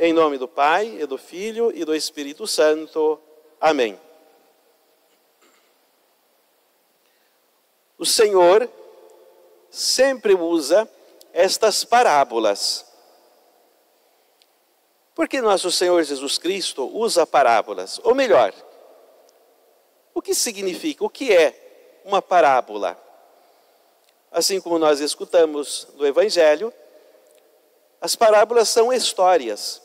Em nome do Pai, e do Filho, e do Espírito Santo. Amém. O Senhor sempre usa estas parábolas. Por que nosso Senhor Jesus Cristo usa parábolas? Ou melhor, o que significa, o que é uma parábola? Assim como nós escutamos no Evangelho, as parábolas são histórias.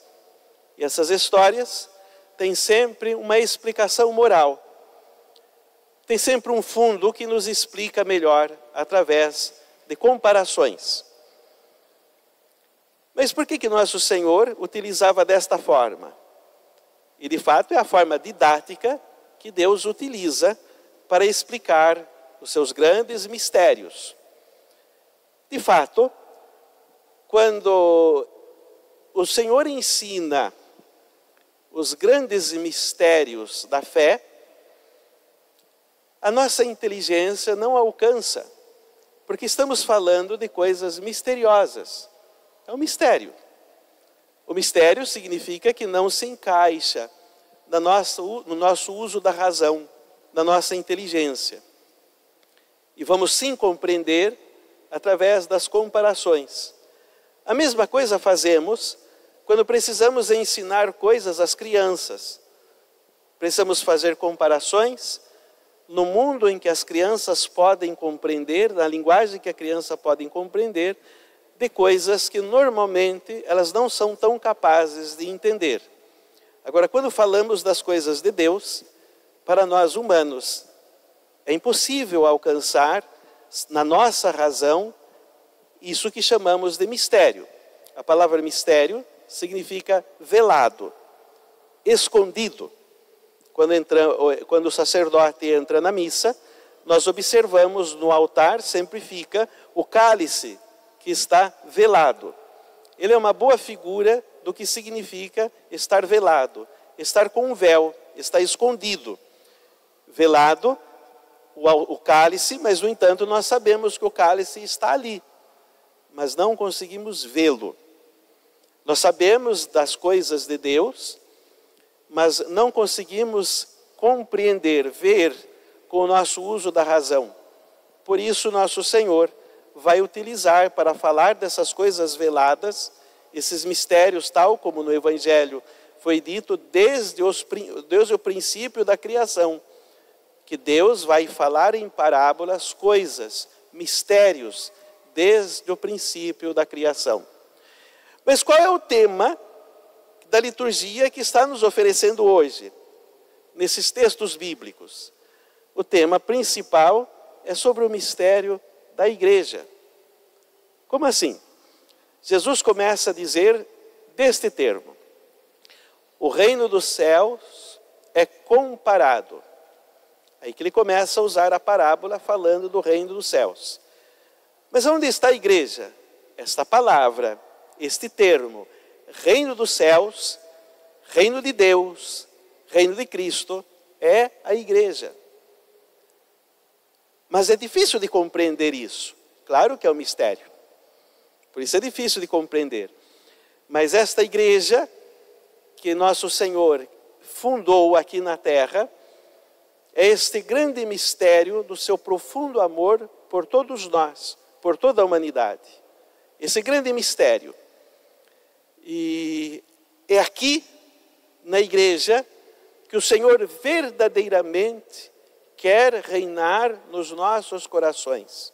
E essas histórias têm sempre uma explicação moral. Tem sempre um fundo que nos explica melhor através de comparações. Mas por que nosso Senhor utilizava desta forma? E de fato é a forma didática que Deus utiliza para explicar os seus grandes mistérios. De fato, quando o Senhor ensina os grandes mistérios da fé, a nossa inteligência não alcança, porque estamos falando de coisas misteriosas. É um mistério. O mistério significa que não se encaixa no nosso uso da razão, da nossa inteligência. E vamos sim compreender através das comparações. A mesma coisa fazemos quando precisamos ensinar coisas às crianças. Precisamos fazer comparações no mundo em que as crianças podem compreender, na linguagem que a criança pode compreender, de coisas que normalmente elas não são tão capazes de entender. Agora, quando falamos das coisas de Deus, para nós humanos, é impossível alcançar na nossa razão isso que chamamos de mistério. A palavra mistério significa velado, escondido. Quando o sacerdote entra na missa, nós observamos no altar, sempre fica o cálice que está velado. Ele é uma boa figura do que significa estar velado, estar com um véu, estar escondido. Velado, o cálice, mas no entanto nós sabemos que o cálice está ali, mas não conseguimos vê-lo. Nós sabemos das coisas de Deus, mas não conseguimos compreender, ver com o nosso uso da razão. Por isso nosso Senhor vai utilizar para falar dessas coisas veladas, esses mistérios, tal como no Evangelho foi dito desde o princípio da criação, que Deus vai falar em parábolas coisas, mistérios, desde o princípio da criação. Mas qual é o tema da liturgia que está nos oferecendo hoje, nesses textos bíblicos? O tema principal é sobre o mistério da igreja. Como assim? Jesus começa a dizer deste termo: o reino dos céus é comparado. Aí que ele começa a usar a parábola falando do reino dos céus. Mas onde está a igreja? Esta palavra, este termo, reino dos céus, reino de Deus, reino de Cristo, é a igreja. Mas é difícil de compreender isso. Claro que é um mistério. Por isso é difícil de compreender. Mas esta igreja que nosso Senhor fundou aqui na terra, é este grande mistério do seu profundo amor por todos nós, por toda a humanidade. Esse grande mistério. E é aqui, na igreja, que o Senhor verdadeiramente quer reinar nos nossos corações.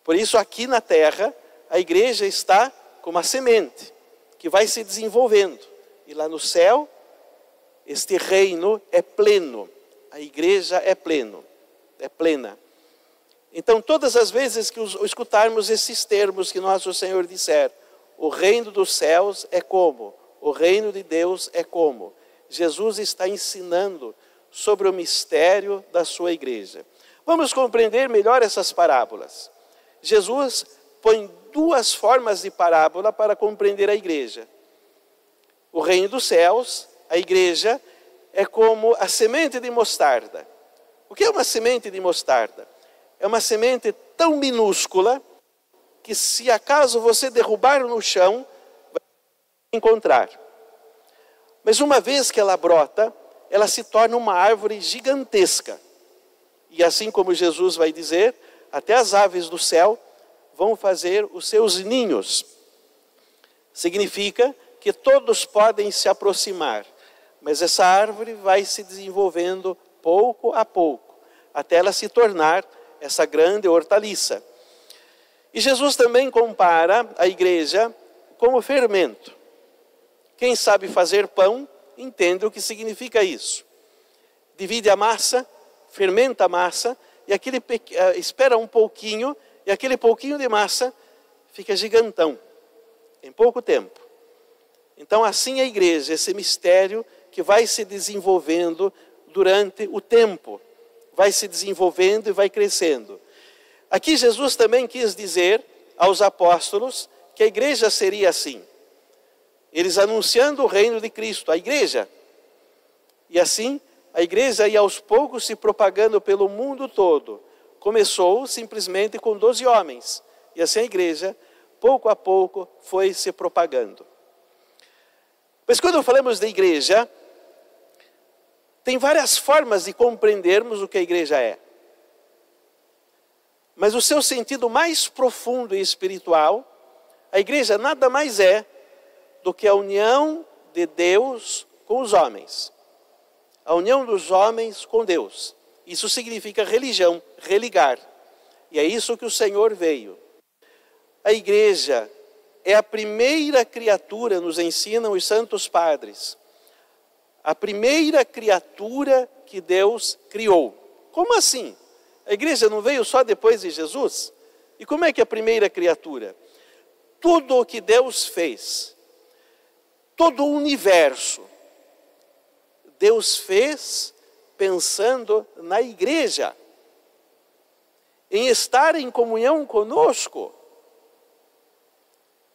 Por isso, aqui na terra, a igreja está como a semente, que vai se desenvolvendo. E lá no céu, este reino é pleno. A igreja é plena. Então, todas as vezes que escutarmos esses termos que nosso Senhor disser, o reino dos céus é como, o reino de Deus é como, Jesus está ensinando sobre o mistério da sua igreja. Vamos compreender melhor essas parábolas. Jesus põe duas formas de parábola para compreender a igreja. O reino dos céus, a igreja, é como a semente de mostarda. O que é uma semente de mostarda? É uma semente tão minúscula que se acaso você derrubar no chão, encontrar. Mas uma vez que ela brota, ela se torna uma árvore gigantesca. E assim como Jesus vai dizer, até as aves do céu vão fazer os seus ninhos. Significa que todos podem se aproximar, mas essa árvore vai se desenvolvendo pouco a pouco, até ela se tornar essa grande hortaliça. E Jesus também compara a igreja como fermento. Quem sabe fazer pão, entende o que significa isso. Divide a massa, fermenta a massa, e espera um pouquinho, e aquele pouquinho de massa fica gigantão, em pouco tempo. Então assim a igreja, esse mistério que vai se desenvolvendo durante o tempo, vai se desenvolvendo e vai crescendo. Aqui Jesus também quis dizer aos apóstolos que a igreja seria assim. Eles anunciando o reino de Cristo, a igreja. E assim, a igreja ia aos poucos se propagando pelo mundo todo. Começou simplesmente com 12 homens. E assim a igreja, pouco a pouco, foi se propagando. Mas quando falamos da igreja, tem várias formas de compreendermos o que a igreja é. Mas o seu sentido mais profundo e espiritual, a igreja nada mais é do que a união de Deus com os homens. A união dos homens com Deus. Isso significa religião, religar. E é isso que o Senhor veio. A igreja é a primeira criatura, nos ensinam os santos padres. A primeira criatura que Deus criou. Como assim? A igreja não veio só depois de Jesus? E como é que é a primeira criatura? Tudo o que Deus fez, todo o universo, Deus fez pensando na igreja, em estar em comunhão conosco.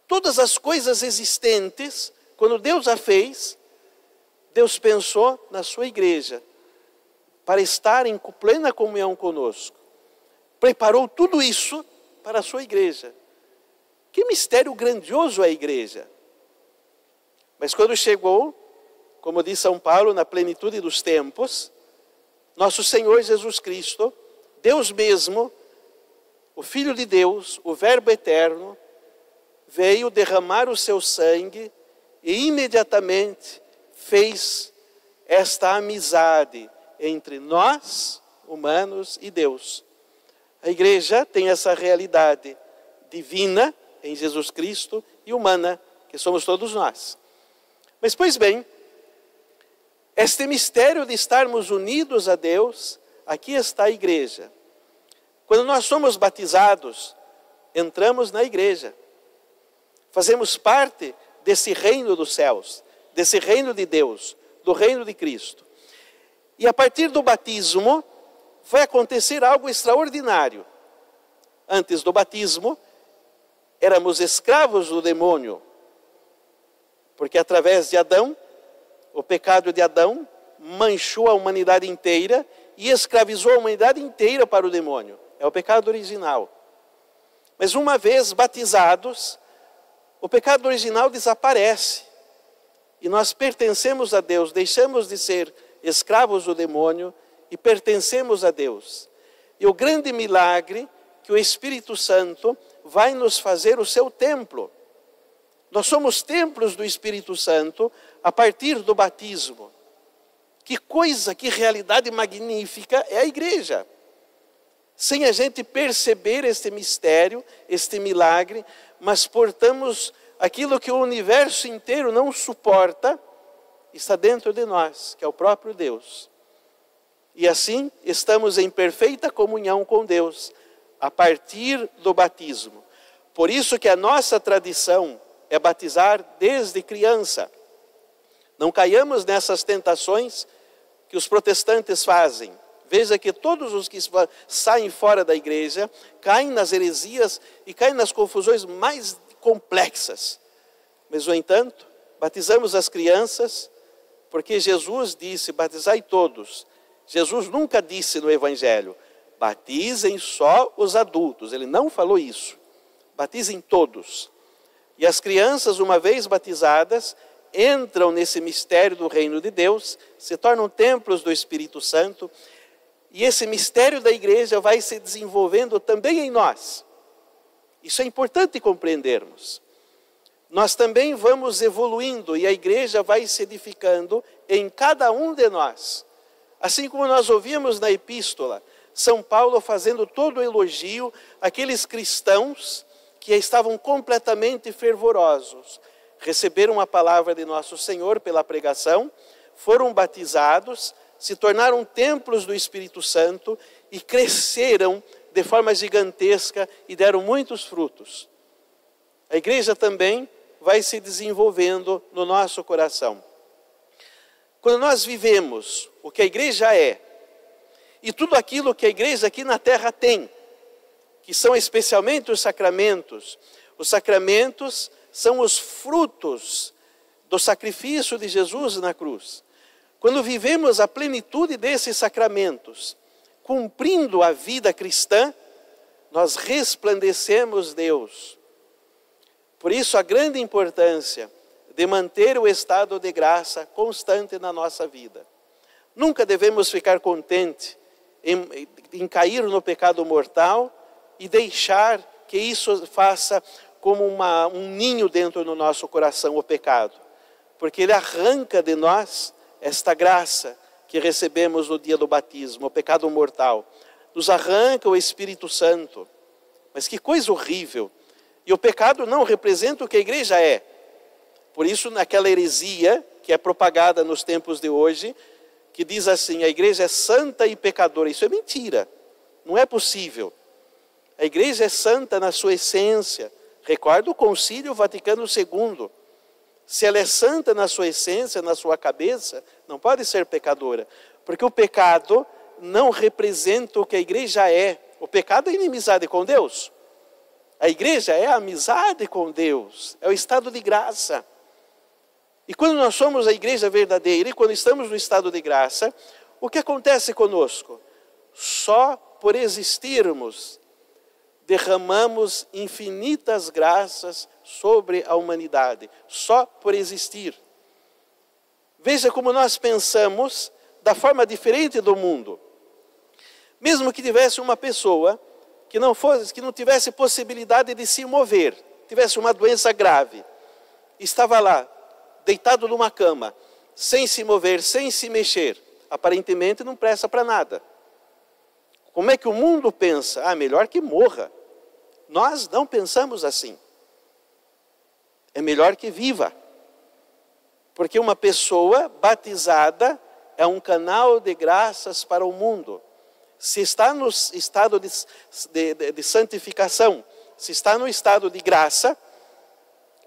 Todas as coisas existentes, quando Deus a fez, Deus pensou na sua igreja, para estar em plena comunhão conosco. Preparou tudo isso para a sua igreja. Que mistério grandioso é a igreja. Mas quando chegou, como diz São Paulo, na plenitude dos tempos, nosso Senhor Jesus Cristo, Deus mesmo, o Filho de Deus, o Verbo eterno, veio derramar o seu sangue e imediatamente fez esta amizade entre nós, humanos, e Deus. A igreja tem essa realidade divina em Jesus Cristo e humana, que somos todos nós. Mas, pois bem, este mistério de estarmos unidos a Deus, aqui está a igreja. Quando nós somos batizados, entramos na igreja. Fazemos parte desse reino dos céus, desse reino de Deus, do reino de Cristo. E a partir do batismo, vai acontecer algo extraordinário. Antes do batismo, éramos escravos do demônio, porque através de Adão, o pecado de Adão manchou a humanidade inteira e escravizou a humanidade inteira para o demônio. É o pecado original. Mas uma vez batizados, o pecado original desaparece. E nós pertencemos a Deus, deixamos de ser escravos do demônio e pertencemos a Deus. E o grande milagre que o Espírito Santo vai nos fazer o seu templo. Nós somos templos do Espírito Santo a partir do batismo. Que coisa, que realidade magnífica é a igreja. Sem a gente perceber este mistério, este milagre, mas portamos aquilo que o universo inteiro não suporta, está dentro de nós, que é o próprio Deus. E assim estamos em perfeita comunhão com Deus, a partir do batismo. Por isso que a nossa tradição é batizar desde criança. Não caiamos nessas tentações que os protestantes fazem. Veja que todos os que saem fora da igreja caem nas heresias e caem nas confusões mais complexas. Mas, no entanto, batizamos as crianças porque Jesus disse, batizai todos. Jesus nunca disse no Evangelho, batizem só os adultos. Ele não falou isso. Batizem todos. E as crianças, uma vez batizadas, entram nesse mistério do reino de Deus, se tornam templos do Espírito Santo, e esse mistério da igreja vai se desenvolvendo também em nós. Isso é importante compreendermos. Nós também vamos evoluindo e a igreja vai se edificando em cada um de nós. Assim como nós ouvimos na epístola, São Paulo fazendo todo o elogio àqueles cristãos que estavam completamente fervorosos. Receberam a palavra de nosso Senhor pela pregação, foram batizados, se tornaram templos do Espírito Santo e cresceram de forma gigantesca e deram muitos frutos. A igreja também vai se desenvolvendo no nosso coração. Quando nós vivemos o que a igreja é, e tudo aquilo que a igreja aqui na terra tem, que são especialmente os sacramentos são os frutos do sacrifício de Jesus na cruz. Quando vivemos a plenitude desses sacramentos, cumprindo a vida cristã, nós resplandecemos Deus. Por isso a grande importância de manter o estado de graça constante na nossa vida. Nunca devemos ficar contentes em cair no pecado mortal e deixar que isso faça como um ninho dentro do nosso coração, o pecado. Porque ele arranca de nós esta graça que recebemos no dia do batismo, o pecado mortal. Nos arranca o Espírito Santo. Mas que coisa horrível. E o pecado não representa o que a igreja é. Por isso, naquela heresia que é propagada nos tempos de hoje, que diz assim, a igreja é santa e pecadora. Isso é mentira. Não é possível. A igreja é santa na sua essência. Recorda o Concílio Vaticano II. Se ela é santa na sua essência, na sua cabeça, não pode ser pecadora. Porque o pecado não representa o que a igreja é. O pecado é inimizade com Deus. A igreja é a amizade com Deus. É o estado de graça. E quando nós somos a igreja verdadeira, e quando estamos no estado de graça, o que acontece conosco? Só por existirmos, derramamos infinitas graças sobre a humanidade, só por existir. Veja como nós pensamos da forma diferente do mundo. Mesmo que tivesse uma pessoa que não tivesse possibilidade de se mover, tivesse uma doença grave, estava lá, deitado numa cama, sem se mover, sem se mexer, aparentemente não presta para nada. Como é que o mundo pensa? Ah, melhor que morra. Nós não pensamos assim. É melhor que viva. Porque uma pessoa batizada é um canal de graças para o mundo. Se está no estado de santificação, se está no estado de graça,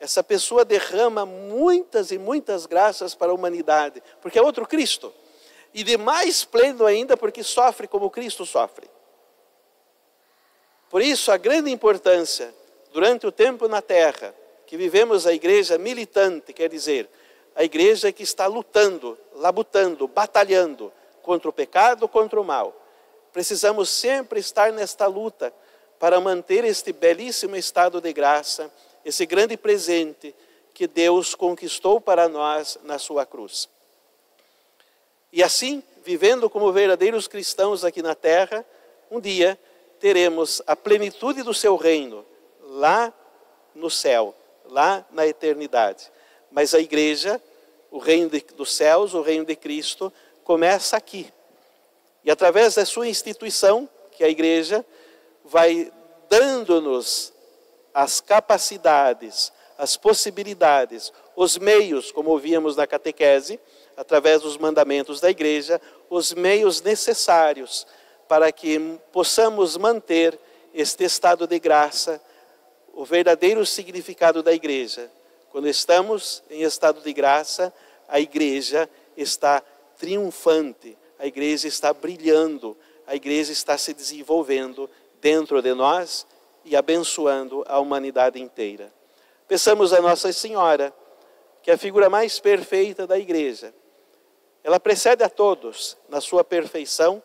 essa pessoa derrama muitas e muitas graças para a humanidade, porque é outro Cristo. E de mais pleno ainda, porque sofre como Cristo sofre. Por isso, a grande importância, durante o tempo na terra, que vivemos a igreja militante, quer dizer, a igreja que está lutando, labutando, batalhando contra o pecado, contra o mal. Precisamos sempre estar nesta luta para manter este belíssimo estado de graça, esse grande presente que Deus conquistou para nós na sua cruz. E assim, vivendo como verdadeiros cristãos aqui na terra, um dia teremos a plenitude do seu reino lá no céu, lá na eternidade. Mas a igreja, o reino dos céus, o reino de Cristo, começa aqui. E através da sua instituição, que é a igreja, vai dando-nos as capacidades, as possibilidades, os meios, como ouvíamos na catequese, através dos mandamentos da igreja, os meios necessários para que possamos manter este estado de graça, o verdadeiro significado da igreja. Quando estamos em estado de graça, a igreja está triunfante, a igreja está brilhando, a igreja está se desenvolvendo dentro de nós e abençoando a humanidade inteira. Peçamos a Nossa Senhora, que é a figura mais perfeita da igreja. Ela precede a todos na sua perfeição,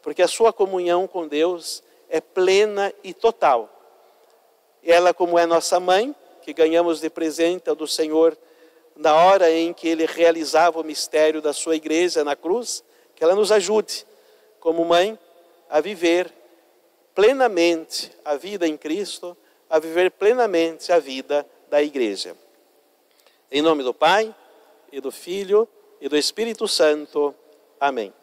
porque a sua comunhão com Deus é plena e total. Ela, como é nossa mãe, que ganhamos de presente do Senhor na hora em que Ele realizava o mistério da sua igreja na cruz, que ela nos ajude, como mãe, a viver plenamente a vida em Cristo, a viver plenamente a vida da igreja. Em nome do Pai, e do Filho, e do Espírito Santo. Amém.